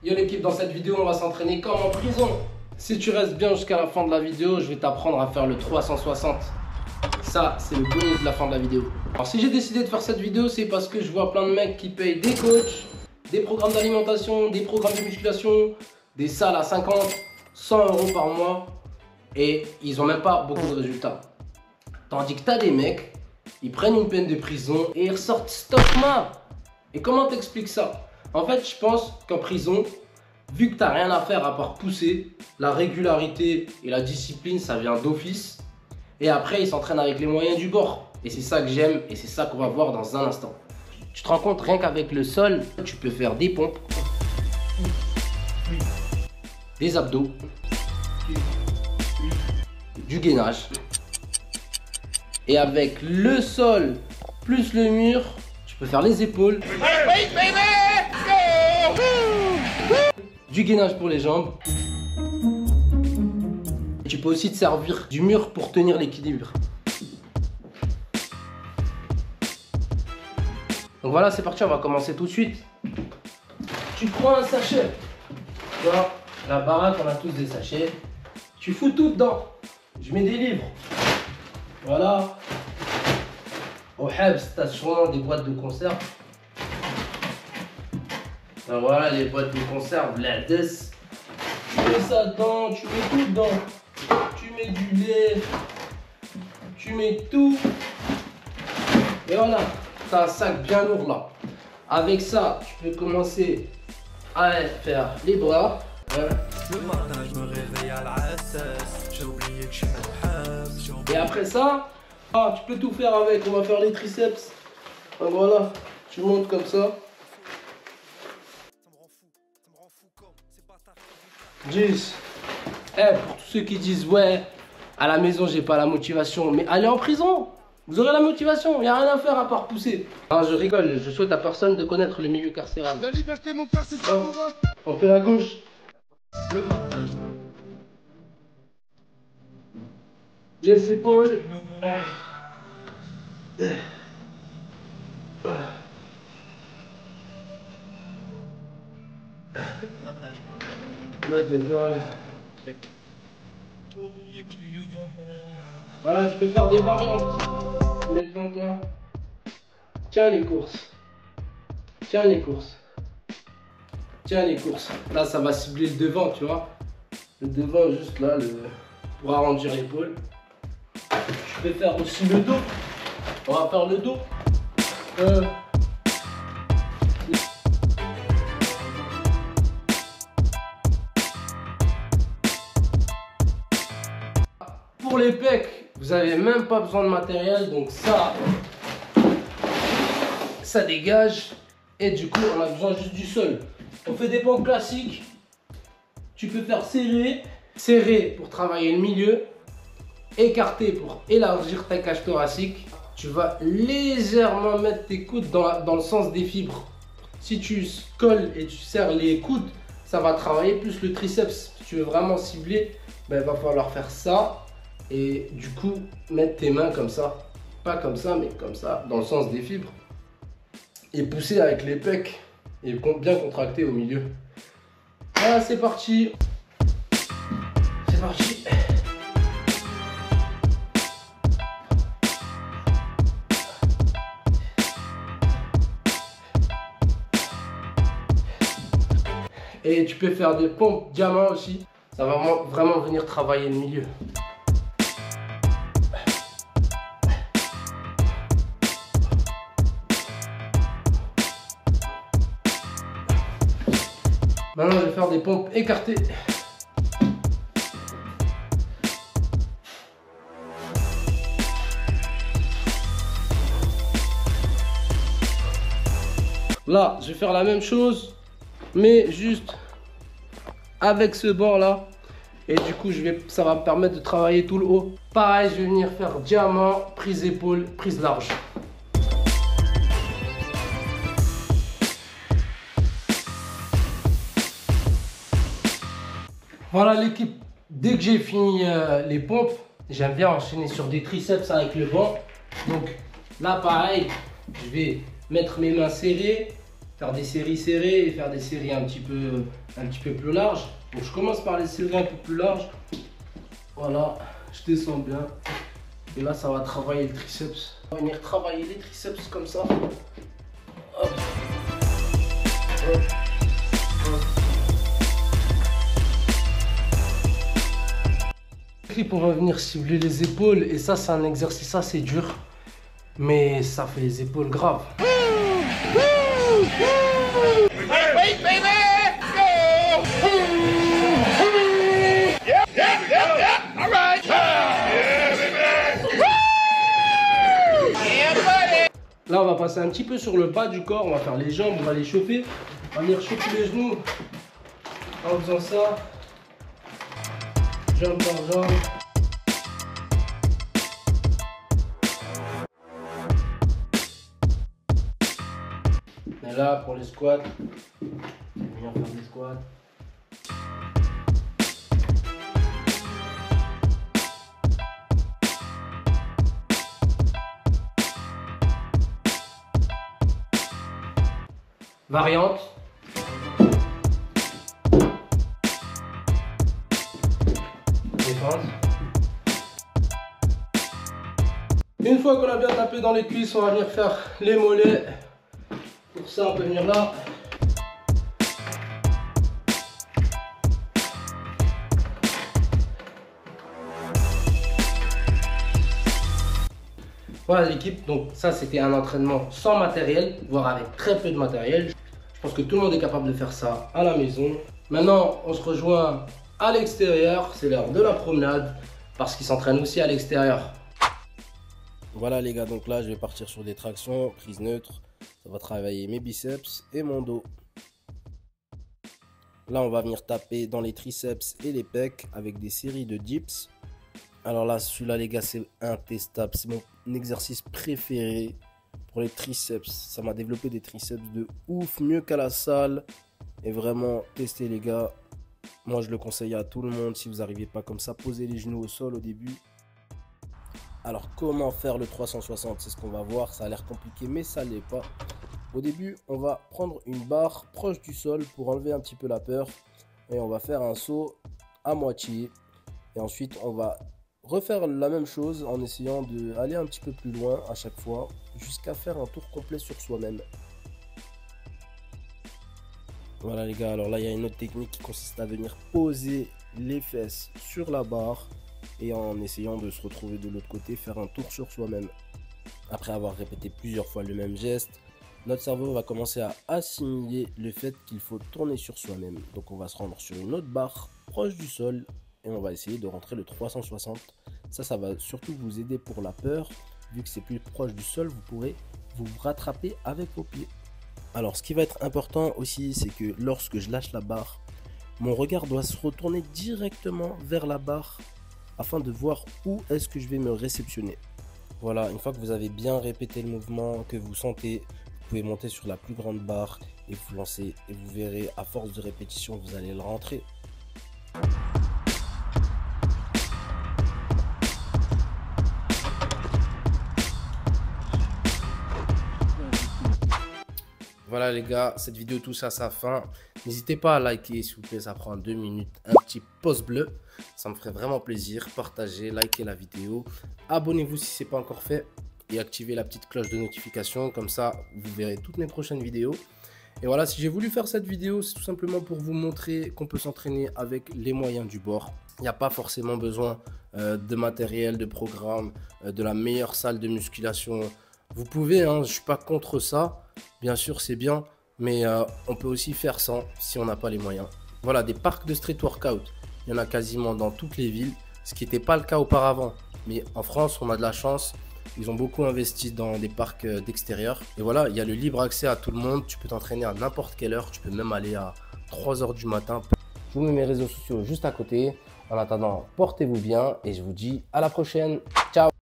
Yo l'équipe, dans cette vidéo, on va s'entraîner comme en prison. Si tu restes bien jusqu'à la fin de la vidéo, je vais t'apprendre à faire le 360. Ça, c'est le bonus de la fin de la vidéo. Alors si j'ai décidé de faire cette vidéo, c'est parce que je vois plein de mecs qui payent des coachs, des programmes d'alimentation, des programmes de musculation, des salles à 50, 100 € par mois. Et ils ont même pas beaucoup de résultats. Tandis que t'as des mecs, ils prennent une peine de prison et ils ressortent stockma. Et comment t'expliques ça? En fait, je pense qu'en prison, vu que t'as rien à faire à part pousser, la régularité et la discipline, ça vient d'office. Et après, ils s'entraînent avec les moyens du bord. Et c'est ça que j'aime et c'est ça qu'on va voir dans un instant. Tu te rends compte, rien qu'avec le sol, tu peux faire des pompes, des abdos, du gainage. Et avec le sol plus le mur, tu peux faire les épaules, du gainage pour les jambes. Et tu peux aussi te servir du mur pour tenir l'équilibre. Donc voilà, c'est parti, on va commencer tout de suite. Tu prends un sachet. Tu vois, la baraque, on a tous des sachets. Tu fous tout dedans. Je mets des livres. Voilà. Au Hebs, t'as souvent des boîtes de conserve. Ben voilà les boîtes de conserve, la des. Tu mets ça dedans, tu mets tout dedans. Tu mets du lait. Tu mets tout. Et voilà, t'as un sac bien lourd là. Avec ça, tu peux commencer à faire les bras. Le matin, je me réveille à la SS. J'ai oublié que je suis Et après ça, tu peux tout faire avec. On va faire les triceps. Donc voilà, tu montes comme ça. 10. Pour tous ceux qui disent ouais, à la maison j'ai pas la motivation, mais allez en prison. Vous aurez la motivation, il n'y a rien à faire à part pousser. Non, je rigole, je souhaite à personne de connaître le milieu carcéral. La liberté, mon père, c'est ça. On fait à gauche. Le matin. Les épaules. Voilà, je peux faire des variantes. Mets devant toi. Tiens les courses. Tiens les courses. Tiens les courses. Là, ça va cibler le devant, tu vois. Le devant, juste là, pour arrondir l'épaule. Je peux faire aussi le dos. On va faire le dos. Pour les pecs, vous n'avez même pas besoin de matériel, donc ça dégage. Et du coup, on a besoin juste du sol. On fait des pompes classiques. Tu peux faire serré pour travailler le milieu, écarté pour élargir ta cage thoracique. Tu vas légèrement mettre tes coudes dans le sens des fibres. Si tu colles et tu serres les coudes, ça va travailler plus le triceps. Si tu veux vraiment cibler, ben, il va falloir faire ça. Et du coup, mettre tes mains comme ça. Pas comme ça, mais comme ça, dans le sens des fibres. Et pousser avec les pecs. Et bien contracter au milieu. Voilà, c'est parti. C'est parti. Et tu peux faire des pompes diamant aussi. Ça va vraiment venir travailler le milieu. Maintenant, je vais faire des pompes écartées. Là, je vais faire la même chose, mais juste avec ce bord là. Et du coup, ça va me permettre de travailler tout le haut. Pareil, je vais venir faire diamant, prise épaule, prise large. Voilà l'équipe, dès que j'ai fini les pompes, j'aime bien enchaîner sur des triceps avec le banc. Donc là pareil, je vais mettre mes mains serrées, faire des séries serrées et faire des séries un petit peu plus larges. Donc je commence par les séries un peu plus larges. Voilà, je descends bien. Et là, ça va travailler le triceps. On va venir travailler les triceps comme ça. Hop. Hop. Hop. On va venir cibler les épaules et ça c'est un exercice assez dur, mais ça fait les épaules graves. Là on va passer un petit peu sur le bas du corps, on va faire les jambes, on va les chauffer, on va venir chauffer les genoux en faisant ça. Jambe par jambe. Et là, pour les squats, on va venir faire des squats. Variante. Une fois qu'on a bien tapé dans les cuisses, on va venir faire les mollets. Pour ça, on peut venir là. Voilà l'équipe, donc ça c'était un entraînement sans matériel, voire avec très peu de matériel. Je pense que tout le monde est capable de faire ça à la maison. Maintenant, on se rejoint à l'extérieur, c'est l'heure de la promenade, parce qu'ils s'entraînent aussi à l'extérieur. Voilà les gars, donc là je vais partir sur des tractions, prise neutre, ça va travailler mes biceps et mon dos. Là on va venir taper dans les triceps et les pecs avec des séries de dips. Alors là celui-là les gars c'est intestable, c'est mon exercice préféré pour les triceps. Ça m'a développé des triceps de ouf, mieux qu'à la salle. Et vraiment testez les gars, moi je le conseille à tout le monde. Si vous n'arrivez pas comme ça, posez les genoux au sol au début. Alors comment faire le 360, c'est ce qu'on va voir, ça a l'air compliqué mais ça l'est pas. Au début on va prendre une barre proche du sol pour enlever un petit peu la peur. Et on va faire un saut à moitié. Et ensuite on va refaire la même chose en essayant d'aller un petit peu plus loin à chaque fois. Jusqu'à faire un tour complet sur soi-même. Voilà les gars, alors là il y a une autre technique qui consiste à venir poser les fesses sur la barre. Et en essayant de se retrouver de l'autre côté, faire un tour sur soi-même. Après avoir répété plusieurs fois le même geste, notre cerveau va commencer à assimiler le fait qu'il faut tourner sur soi-même. Donc on va se rendre sur une autre barre proche du sol et on va essayer de rentrer le 360. Ça va surtout vous aider pour la peur. Vu que c'est plus proche du sol, vous pourrez vous rattraper avec vos pieds. Alors ce qui va être important aussi, c'est que lorsque je lâche la barre, mon regard doit se retourner directement vers la barre afin de voir où est-ce que je vais me réceptionner. Voilà, une fois que vous avez bien répété le mouvement, que vous sentez, vous pouvez monter sur la plus grande barre et vous lancer. Et vous verrez, à force de répétition, vous allez le rentrer. Voilà les gars, cette vidéo touche à sa fin. N'hésitez pas à liker s'il vous plaît, ça prend 2 minutes. Un petit pouce bleu, ça me ferait vraiment plaisir. Partagez, likez la vidéo. Abonnez-vous si ce n'est pas encore fait. Et activez la petite cloche de notification. Comme ça, vous verrez toutes mes prochaines vidéos. Et voilà, si j'ai voulu faire cette vidéo, c'est tout simplement pour vous montrer qu'on peut s'entraîner avec les moyens du bord. Il n'y a pas forcément besoin de matériel, de programme, de la meilleure salle de musculation. Vous pouvez, hein, je ne suis pas contre ça. Bien sûr, c'est bien, mais on peut aussi faire sans si on n'a pas les moyens. Voilà, des parcs de street workout, il y en a quasiment dans toutes les villes, ce qui n'était pas le cas auparavant. Mais en France, on a de la chance, ils ont beaucoup investi dans des parcs d'extérieur. Et voilà, il y a le libre accès à tout le monde, tu peux t'entraîner à n'importe quelle heure, tu peux même aller à 3 h du matin. Je vous mets mes réseaux sociaux juste à côté. En attendant, portez-vous bien et je vous dis à la prochaine. Ciao!